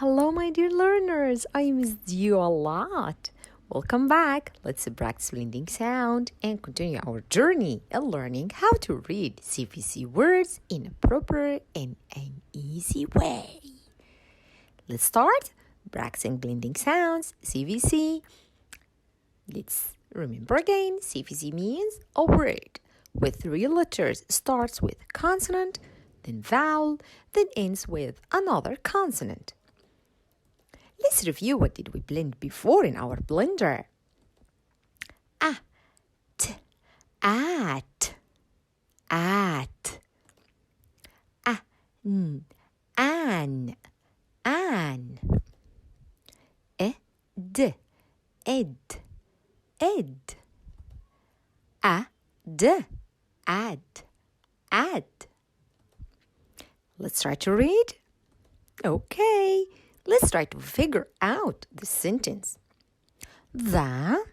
Hello, my dear learners. I missed you a lot. Welcome back. Let's practice blending sound and continue our journey in learning how to read CVC words in a proper and an easy way. Let's start practicing blending sounds, CVC. Let's remember again, CVC means a word with three letters, starts with consonant, then vowel, then ends with another consonant. Let's review what did we blend before in our blender. At, at, an, ed, ad. Let's try to read. Okay, let's try to figure out the sentence. The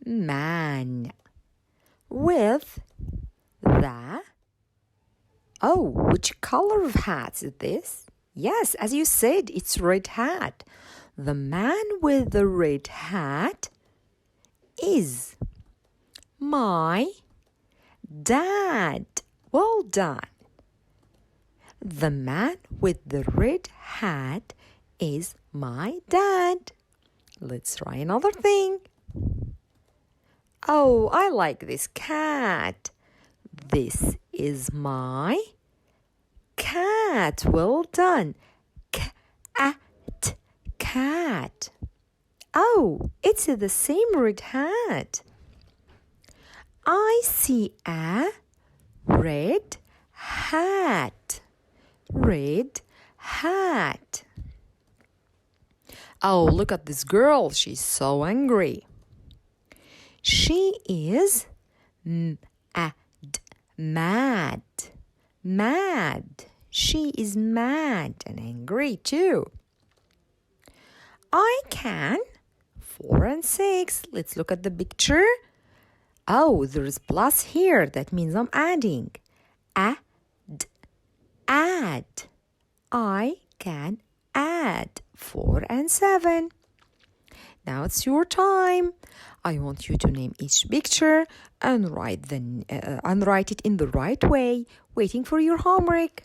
man with the... Oh, which color of hat is this? Yes, as you said, it's red hat. The man with the red hat is my dad. Well done. The man with the red hat is my dad. Let's try another thing. Oh, I like this cat. This is my cat. Well done. Cat. Oh, it's the same red hat. I see a red hat. Red hat. Oh, look at this girl. She's so angry. She is mad. She is mad and angry too. I can. 4 and 6. Let's look at the picture. Oh, there's plus here. That means I'm adding. Add. I can add 4 and 7. Now it's your time. I want you to name each picture and write it in the right way, waiting for your homework.